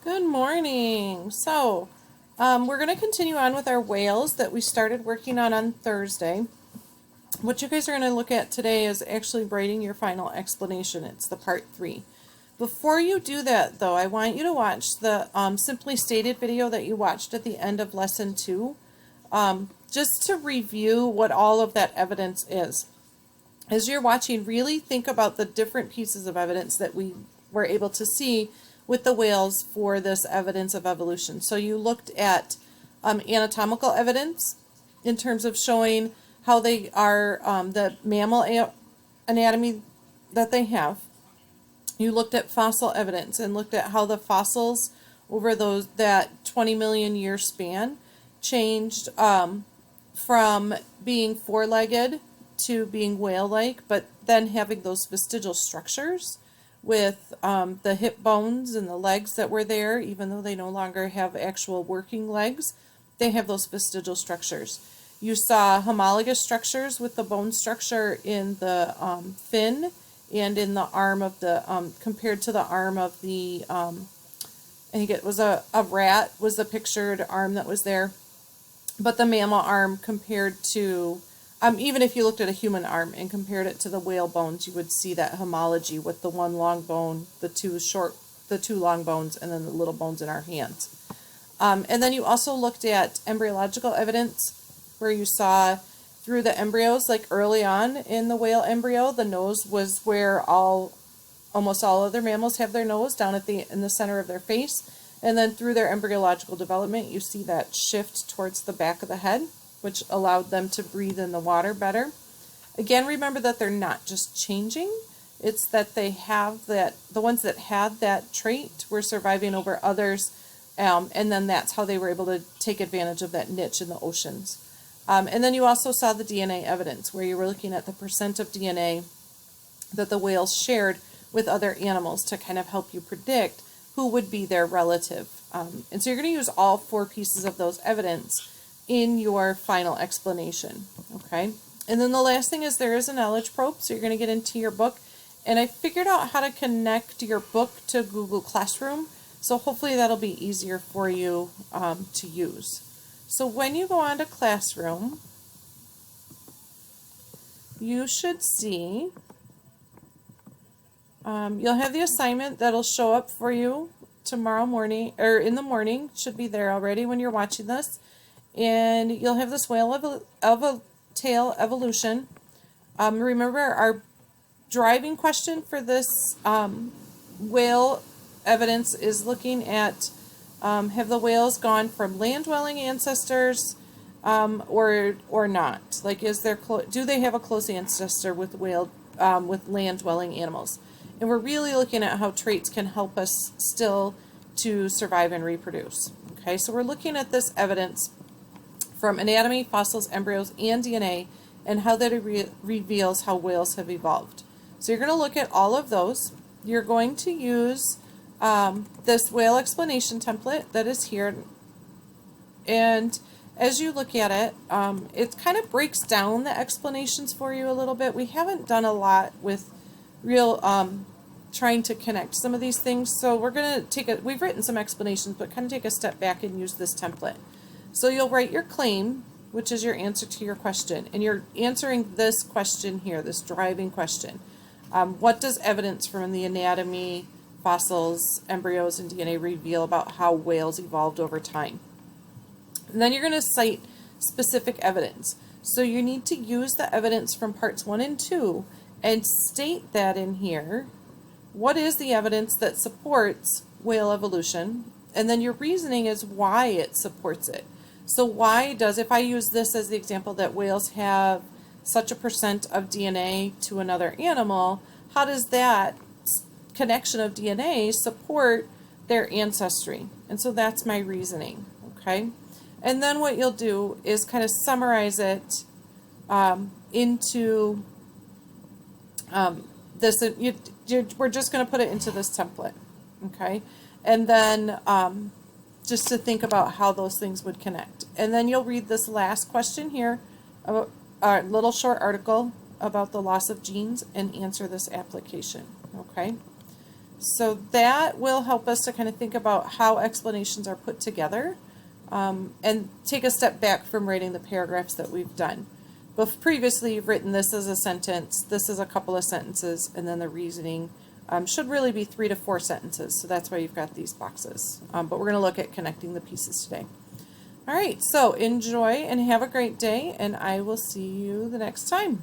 Good morning. We're going to continue on with our whales that we started working on Thursday. What you guys are going to look at today is actually writing your final explanation. It's the part 3. Before you do that, though, I want you to watch the Simply Stated video that you watched at the end of lesson 2, just to review what all of that evidence is. As you're watching, really think about the different pieces of evidence that we were able to see with the whales for this evidence of evolution. So you looked at anatomical evidence in terms of showing how they are the mammal anatomy that they have. You looked at fossil evidence and looked at how the fossils over that 20 million year span changed from being four-legged to being whale-like, but then having those vestigial structures with the hip bones and the legs that were there, even though they no longer have actual working legs, they have those vestigial structures. You saw homologous structures with the bone structure in the fin and in the arm of the, compared to the arm of the, I think it was a rat was the pictured arm that was there, but the mammal arm compared to, even if you looked at a human arm and compared it to the whale bones, you would see that homology with the one long bone, the two long bones, and then the little bones in our hands. And then you also looked at embryological evidence where you saw through the embryos, like early on in the whale embryo, the nose was where almost all other mammals have their nose, down in the center of their face. And then through their embryological development, you see that shift towards the back of the head, which allowed them to breathe in the water better. Again, remember that they're not just changing, it's that they have the ones that had that trait were surviving over others, and then that's how they were able to take advantage of that niche in the oceans. And then you also saw the DNA evidence, where you were looking at the percent of DNA that the whales shared with other animals to kind of help you predict who would be their relative. And so you're going to use all 4 pieces of those evidence in your final explanation, okay? And then the last thing is there is a knowledge probe, so you're going to get into your book. And I figured out how to connect your book to Google Classroom, so hopefully that'll be easier for you to use. So when you go on to Classroom, you should see, you'll have the assignment that'll show up for you tomorrow morning, or in the morning, should be there already when you're watching this. And you'll have this whale tail evolution. Remember, our driving question for this whale evidence is looking at have the whales gone from land-dwelling ancestors or not? Like, do they have a close ancestor with with land-dwelling animals? And we're really looking at how traits can help us still to survive and reproduce. Okay, so we're looking at this evidence from anatomy, fossils, embryos, and DNA, and how that reveals how whales have evolved. So you're going to look at all of those. You're going to use this whale explanation template that is here. And as you look at it, it kind of breaks down the explanations for you a little bit. We haven't done a lot with real trying to connect some of these things. So we're going to we've written some explanations, but kind of take a step back and use this template. So you'll write your claim, which is your answer to your question. And you're answering this question here, this driving question. What does evidence from the anatomy, fossils, embryos, and DNA reveal about how whales evolved over time? And then you're going to cite specific evidence. So you need to use the evidence from parts 1 and 2 and state that in here. What is the evidence that supports whale evolution? And then your reasoning is why it supports it. So why does, if I use this as the example that whales have such a percent of DNA to another animal, how does that connection of DNA support their ancestry? And so that's my reasoning, okay? And then what you'll do is kind of summarize it into this. We're just going to put it into this template, okay? And then just to think about how those things would connect. And then you'll read this last question here, about a little short article about the loss of genes, and answer this application, okay? So that will help us to kind of think about how explanations are put together, and take a step back from writing the paragraphs that we've done. But previously you've written this as a sentence, this is a couple of sentences, and then the reasoning should really be 3 to 4 sentences. So that's why you've got these boxes. But we're going to look at connecting the pieces today. All right, so enjoy and have a great day, and I will see you the next time.